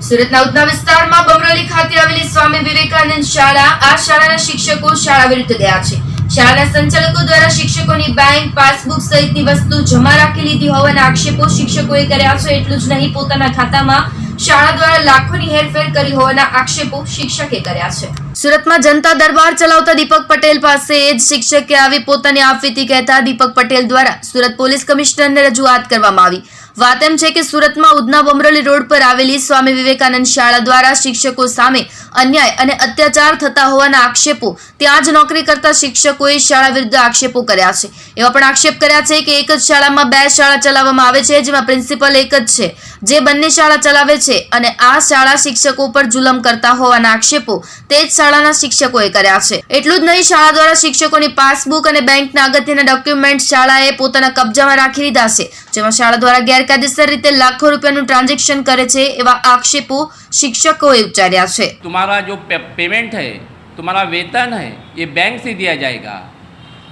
સુરતના ઉધના વિસ્તારમાં બમરોલી ખાતે આવેલી સ્વામી વિવેકાનંદ શાળા આ શાળાના શિક્ષકો શાળા વિરુદ્ધ ગયા છે। શાળાના સંચાલકો દ્વારા શિક્ષકોની બેંક પાસબુક સહિતની વસ્તુ જમા રાખી લીધી હોવાના આક્ષેપો શિક્ષકોએ કર્યા છે। એટલું જ નહીં, પોતાના ખાતામાં શાળા દ્વારા લાખોની હેરફેર કરી હોવાના આક્ષેપો શિક્ષકે કર્યા છે। સુરતમાં જનતા દરબાર ચલાવતા દીપક પટેલ પાસે જ શિક્ષકે આવી પોતાની આપવીતી કહેતા દીપક પટેલ દ્વારા સુરત પોલીસ કમિશનરને રજૂઆત કરવામાં આવી। વાત એમ છે કે સુરતમાં ઉધના બમરોલી રોડ પર આવેલી સ્વામી વિવેકાનંદ શાળા દ્વારા શિક્ષકો સામે અન્યાય અને અત્યાચાર થતા હોવાના આક્ષેપો ત્યાં જ નોકરી કરતા શિક્ષકોએ શાળા વિરુદ્ધ આક્ષેપો કર્યા છે। એવા પણ આક્ષેપ કર્યા છે કે એક જ શાળામાં બે શાળા ચલાવવામાં આવે છે, જેમાં પ્રિન્સિપલ એક જ છે જે બંને શાળા ચલાવે છે અને આ શાળા શિક્ષકો પર જુલમ કરતા હોવાના આક્ષેપો તે જ શાળાના શિક્ષકોએ કર્યા છે। એટલું જ નહીં, શાળા દ્વારા શિક્ષકોની પાસબુક અને બેંકના અગત્યના ડોક્યુમેન્ટ શાળાએ પોતાના કબજામાં રાખી લીધા છે, જેમાં શાળા દ્વારા ગેરકાયદેસર રીતે લાખો રૂપિયાનું ટ્રાન્ઝેક્શન કરે છે એવા આક્ષેપો शिक्षकों उच्चार्या है। तुम्हारा जो पेमेंट है, तुम्हारा वेतन है, ये बैंक से दिया जाएगा।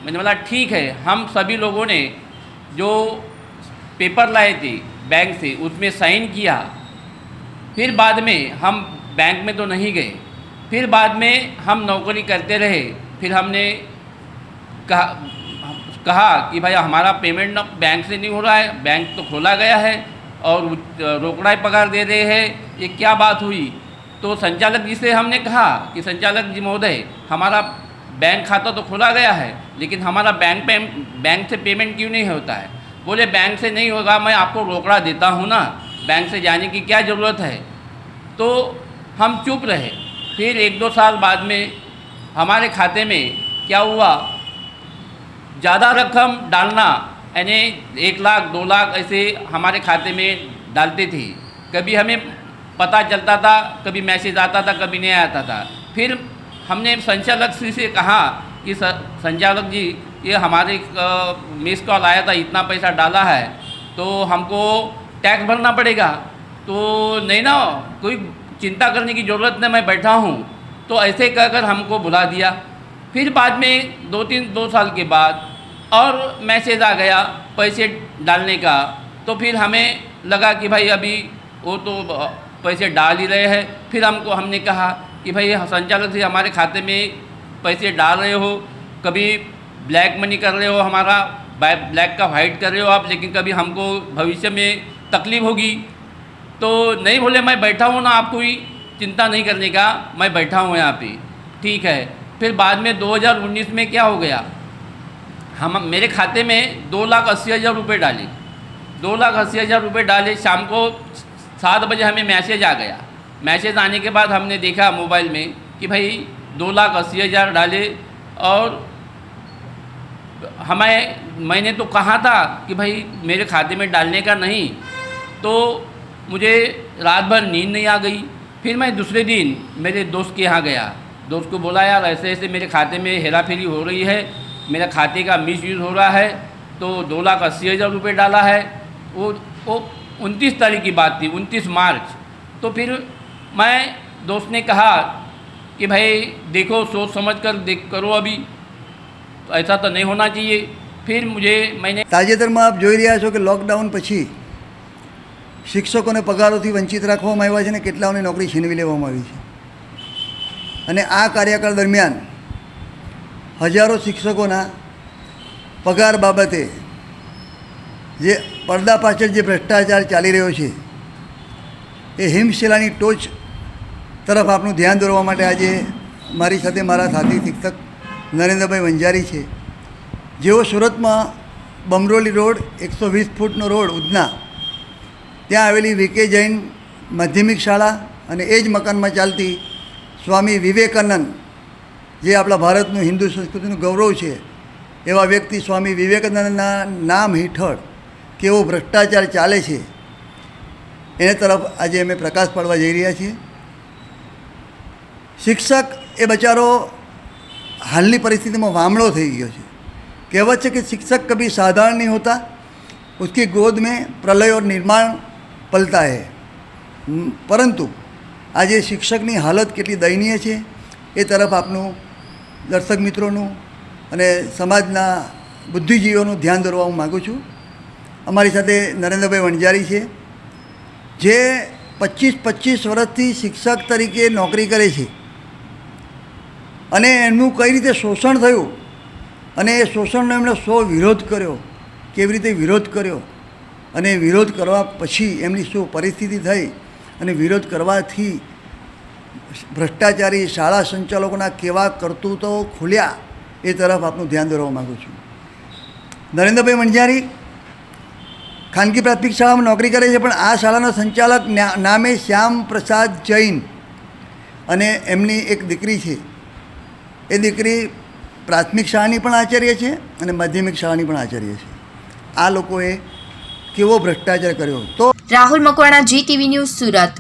मैंने बोला ठीक है। हम सभी लोगों ने जो पेपर लाए थे बैंक से उसमें साइन किया। फिर बाद में हम बैंक में तो नहीं गए, फिर बाद में हम नौकरी करते रहे। फिर हमने कहा कि भाई हमारा पेमेंट बैंक से नहीं हो रहा है, बैंक तो खोला गया है और रोकड़ा पगार दे रहे हैं, ये क्या बात हुई। तो संचालक जी से हमने कहा कि संचालक जी महोदय, हमारा बैंक खाता तो खोला गया है लेकिन हमारा बैंक से पेमेंट क्यों नहीं होता है। बोले बैंक से नहीं होगा, मैं आपको रोकड़ा देता हूँ ना, बैंक से जाने की क्या ज़रूरत है। तो हम चुप रहे। फिर 1-2 साल बाद में हमारे खाते में क्या हुआ, ज़्यादा रकम डालना, यानी 1 लाख 2 लाख ऐसे हमारे खाते में डालते थे। कभी हमें पता चलता था, कभी मैसेज आता था, कभी नहीं आता था। फिर हमने संचालक श्री से कहा कि संचालक जी, ये हमारे मिस कॉल आया था, इतना पैसा डाला है तो हमको टैक्स भरना पड़ेगा। तो नहीं ना, कोई चिंता करने की ज़रूरत नहीं, मैं बैठा हूँ। तो ऐसे कहकर हमको बुला दिया। फिर बाद में 2 साल के बाद और मैसेज आ गया पैसे डालने का। तो फिर हमें लगा कि भाई अभी वो तो पैसे डाल ही रहे हैं। फिर हमने कहा कि भाई संचालक से हमारे खाते में पैसे डाल रहे हो, कभी ब्लैक मनी कर रहे हो, हमारा ब्लैक का वाइट कर रहे हो आप, लेकिन कभी हमको भविष्य में तकलीफ़ होगी। तो नहीं, बोले मैं बैठा हूँ ना, आप कोई चिंता नहीं करने का, मैं बैठा हूँ यहाँ पे, ठीक है। फिर बाद में 2019 में क्या हो गया, मेरे खाते में 2,80,000 रुपये डाले। 2,80,000 रुपये डाले। शाम को 7 बजे हमें मैसेज आ गया। मैसेज आने के बाद हमने देखा मोबाइल में कि भाई 2,80,000 डाले। और मैंने तो कहा था कि भाई मेरे खाते में डालने का नहीं। तो मुझे रात भर नींद नहीं आ गई। फिर मैं दूसरे दिन मेरे दोस्त के यहाँ गया। दोस्त को बोला, यार ऐसे ऐसे मेरे खाते में हेरा फेरी हो रही है, मेरा खाते का मिस यूज़ हो रहा है। तो 2,80,000 रुपये डाला है। वो 29 तारीख की बात थी, 29 मार्च। तो फिर मैं दोस्त ने कहा कि भाई देखो, सोच समझ कर करो, अभी तो ऐसा तो नहीं होना चाहिए। फिर मैंने ताजेतરમાં આપ જોઈ રહ્યા છો કે લોકડાઉન પછી શિક્ષકોને પગારોથી વંચિત રાખવામાં આવ્યા છે અને કેટલાઓની નોકરી છીનવી લેવામાં આવી છે। અને આ કાર્યકાળ દરમિયાન હજારો શિક્ષકોના પગાર બાબતે જે પડદા પાછળ જે ભ્રષ્ટાચાર ચાલી રહ્યો છે એ હિમશિલાની ટોચ તરફ આપનું ધ્યાન દોરવા માટે આજે મારી સાથે મારા સાથી શિક્ષક નરેન્દ્રભાઈ વંજારી છે, જેઓ સુરતમાં બમરોલી રોડ 120 ફૂટનો રોડ ઉધના, ત્યાં આવેલી વીકે જૈન માધ્યમિક શાળા અને એ જ મકાનમાં ચાલતી સ્વામી વિવેકાનંદ, જે આપણા ભારતનું હિન્દુ સંસ્કૃતિનું ગૌરવ છે, એવા વ્યક્તિ સ્વામી વિવેકાનંદના નામ હેઠળ કેવો ભ્રષ્ટાચાર ચાલે છે એના તરફ આજે અમે પ્રકાશ પાડવા જઈ રહ્યા છીએ। શિક્ષક એ બચારો હાલની પરિસ્થિતિમાં વામળો થઈ ગયો છે। કહેવત છે કે शिक्षक कभी साधारण नहीं होता, उसकी गोद में प्रलय और निर्माण पलता है। परंतु आज शिक्षकनी हालत केटली दयनीय है ए तरफ आपनु दर्शक मित्रों अने समाजना बुद्धिजीवों ध्यान दौरवा माँगू छूँ। अमारी साथे नरेंद्रभाई वणजारी है, जे 25 વર્ષથી શિક્ષક તરીકે નોકરી કરે છે અને એમનું કઈ રીતે શોષણ થયું અને એ શોષણનો એમણે વિરોધ કર્યો, કેવી રીતે વિરોધ કર્યો અને વિરોધ કરવા પછી એમની શું પરિસ્થિતિ થઈ અને વિરોધ કરવાથી ભ્રષ્ટાચારી શાળા સંચાલકોના કેવા કરતૂતો ખુલ્યા એ તરફ આપનું ધ્યાન દોરવા માગું છું. નરેન્દ્રભાઈ વણઝારી ખાનગી પ્રાથમિક શાળામાં નોકરી કરે છે, પણ આ શાળાનો સંચાલક નામે શ્યામ પ્રસાદ જૈન અને એમની એક દીકરી છે. એ દીકરી પ્રાથમિક શાળાની પણ આચાર્ય છે અને માધ્યમિક શાળાની પણ આચાર્ય છે. આ લોકોએ કેવો ભ્રષ્ટાચાર કર્યો. તો રાહુલ મકવાણા, GTV ન્યૂઝ, સુરત.